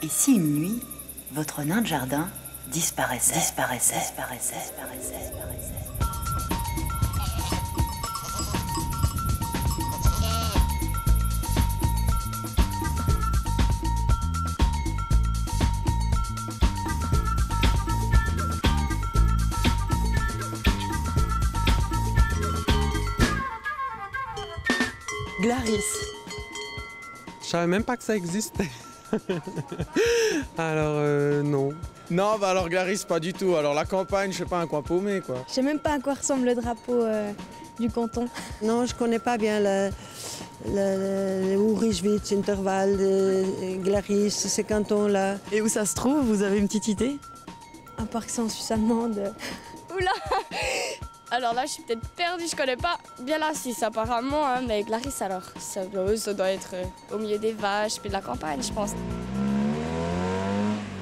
Et si une nuit, votre nain de jardin disparaissait. Glaris. Je savais même pas que ça existait. Alors, non. Non, bah alors Glaris, pas du tout. Alors la campagne, je sais pas, un coin paumé, quoi. Je sais même pas à quoi ressemble le drapeau du canton. Non, je connais pas bien le Ourichwitz, Interval, Glaris, ces cantons-là. Et où ça se trouve? Vous avez une petite idée? Un parc sans Suisse allemande. Oula! Alors là, je suis peut-être perdue, je connais pas bien la Suisse apparemment, hein, mais Glaris alors, ça doit être au milieu des vaches puis de la campagne, je pense.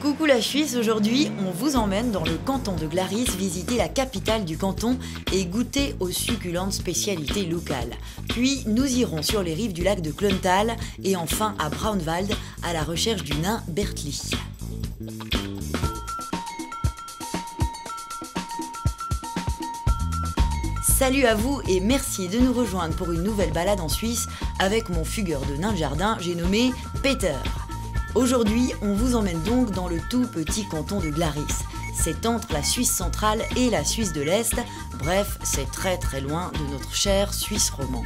Coucou la Suisse, aujourd'hui on vous emmène dans le canton de Glaris visiter la capitale du canton et goûter aux succulentes spécialités locales. Puis nous irons sur les rives du lac de Klöntal et enfin à Braunwald à la recherche du nain Bertli. Salut à vous et merci de nous rejoindre pour une nouvelle balade en Suisse avec mon fugueur de nain de jardin, j'ai nommé Peter. Aujourd'hui, on vous emmène donc dans le tout petit canton de Glaris. C'est entre la Suisse centrale et la Suisse de l'Est. Bref, c'est très très loin de notre chère Suisse romande.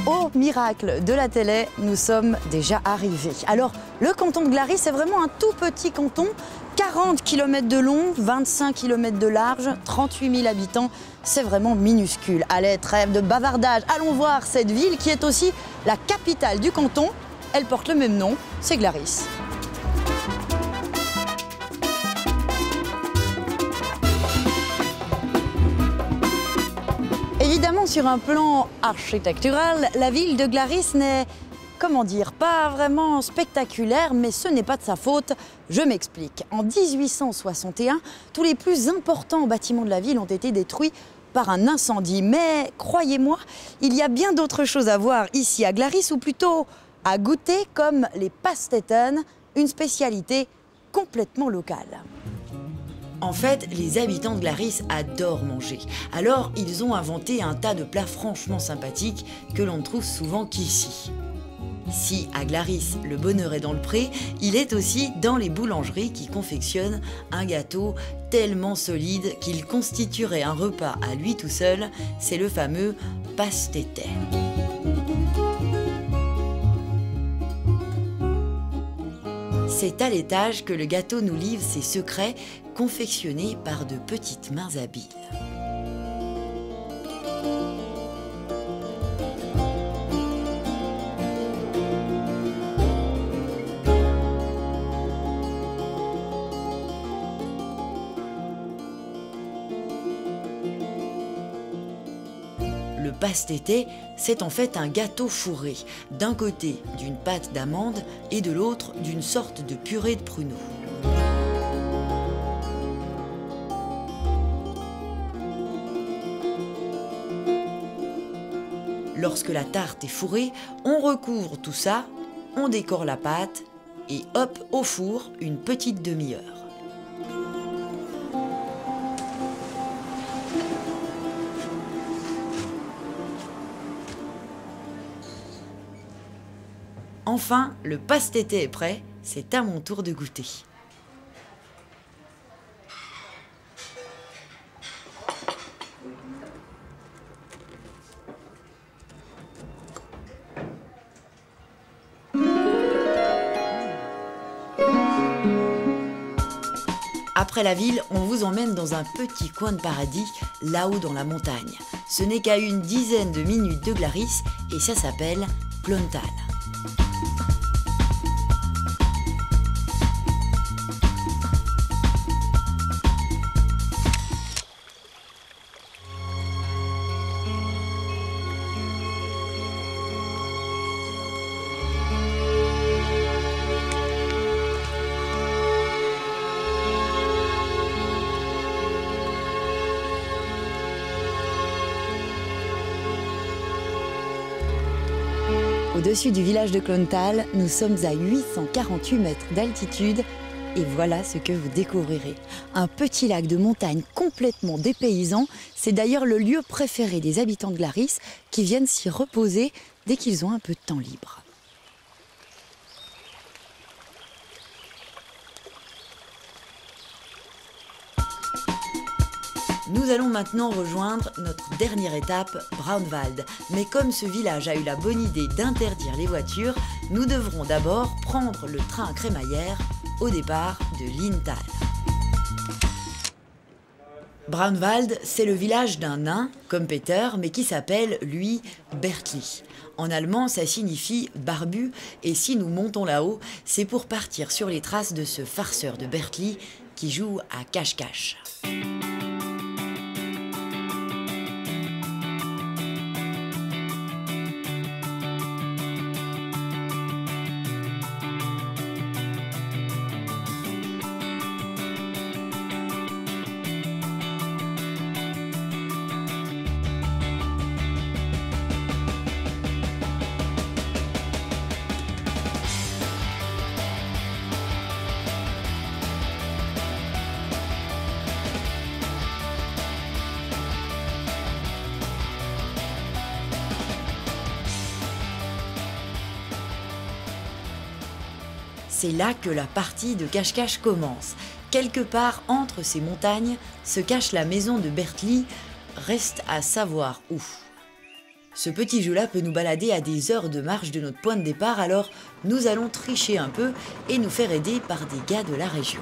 Au miracle de la télé, nous sommes déjà arrivés. Alors, le canton de Glaris, c'est vraiment un tout petit canton, 40 km de long, 25 km de large, 38 000 habitants, c'est vraiment minuscule. Allez, trêve de bavardage, allons voir cette ville qui est aussi la capitale du canton. Elle porte le même nom, c'est Glaris. Évidemment, sur un plan architectural, la ville de Glaris n'est, comment dire, pas vraiment spectaculaire, mais ce n'est pas de sa faute. Je m'explique. En 1861, tous les plus importants bâtiments de la ville ont été détruits par un incendie. Mais croyez-moi, il y a bien d'autres choses à voir ici à Glaris, ou plutôt à goûter, comme les Pasteten, une spécialité complètement locale. En fait, les habitants de Glaris adorent manger. Alors, ils ont inventé un tas de plats franchement sympathiques que l'on ne trouve souvent qu'ici. Si, à Glaris, le bonheur est dans le pré, il est aussi dans les boulangeries qui confectionnent un gâteau tellement solide qu'il constituerait un repas à lui tout seul. C'est le fameux Pasteten. C'est à l'étage que le gâteau nous livre ses secrets, confectionnés par de petites mains habiles. Le pastété, c'est en fait un gâteau fourré, d'un côté d'une pâte d'amande et de l'autre d'une sorte de purée de pruneaux. Lorsque la tarte est fourrée, on recouvre tout ça, on décore la pâte et hop, au four, une petite demi-heure. Enfin, le pastété est prêt, c'est à mon tour de goûter. Après la ville, on vous emmène dans un petit coin de paradis, là-haut dans la montagne. Ce n'est qu'à une dizaine de minutes de Glaris et ça s'appelle Klöntal. Au-dessus du village de Clontal, nous sommes à 848 mètres d'altitude et voilà ce que vous découvrirez. Un petit lac de montagne complètement dépaysant, c'est d'ailleurs le lieu préféré des habitants de Glaris qui viennent s'y reposer dès qu'ils ont un peu de temps libre. Nous allons maintenant rejoindre notre dernière étape, Braunwald. Mais comme ce village a eu la bonne idée d'interdire les voitures, nous devrons d'abord prendre le train à crémaillère au départ de Linthal. Braunwald, c'est le village d'un nain, comme Peter, mais qui s'appelle, lui, Bertli. En allemand, ça signifie barbu, et si nous montons là-haut, c'est pour partir sur les traces de ce farceur de Bertli qui joue à cache-cache. C'est là que la partie de cache-cache commence. Quelque part entre ces montagnes se cache la maison de Bertli, reste à savoir où. Ce petit jeu-là peut nous balader à des heures de marche de notre point de départ, alors nous allons tricher un peu et nous faire aider par des gars de la région.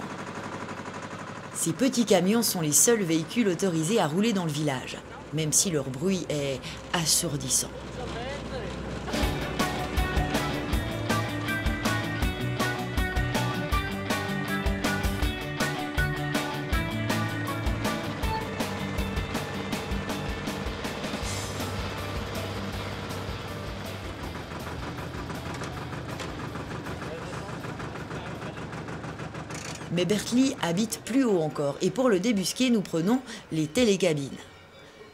Ces petits camions sont les seuls véhicules autorisés à rouler dans le village, même si leur bruit est assourdissant. Mais Bertli habite plus haut encore, et pour le débusquer, nous prenons les télécabines.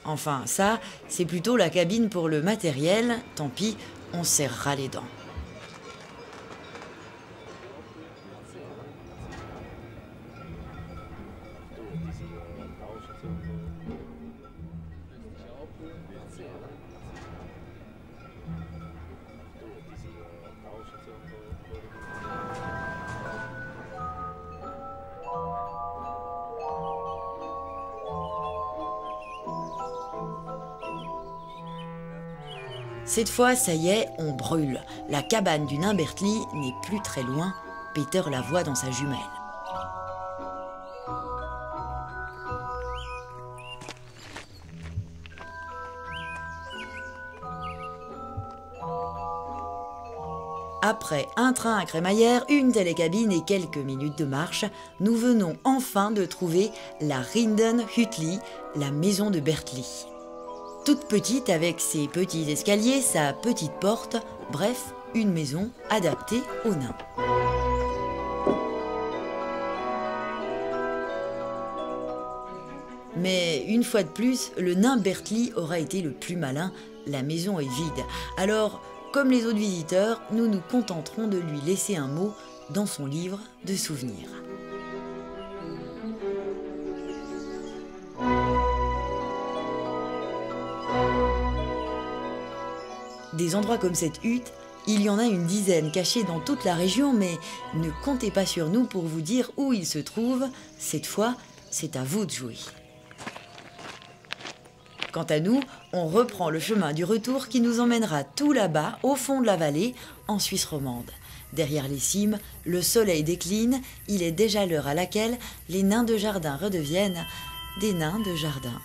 Enfin, ça, c'est plutôt la cabine pour le matériel, tant pis, on serrera les dents. Cette fois, ça y est, on brûle. La cabane du nain Bertli n'est plus très loin. Peter la voit dans sa jumelle. Après un train à crémaillère, une télécabine et quelques minutes de marche, nous venons enfin de trouver la Rindenhütli, la maison de Bertli. Toute petite avec ses petits escaliers, sa petite porte, bref, une maison adaptée aux nains. Mais une fois de plus, le nain Bertli aura été le plus malin, la maison est vide. Alors, comme les autres visiteurs, nous nous contenterons de lui laisser un mot dans son livre de souvenirs. Des endroits comme cette hutte, il y en a une dizaine cachés dans toute la région, mais ne comptez pas sur nous pour vous dire où ils se trouvent. Cette fois, c'est à vous de jouer. Quant à nous, on reprend le chemin du retour qui nous emmènera tout là-bas, au fond de la vallée, en Suisse romande. Derrière les cimes, le soleil décline, il est déjà l'heure à laquelle les nains de jardin redeviennent des nains de jardin.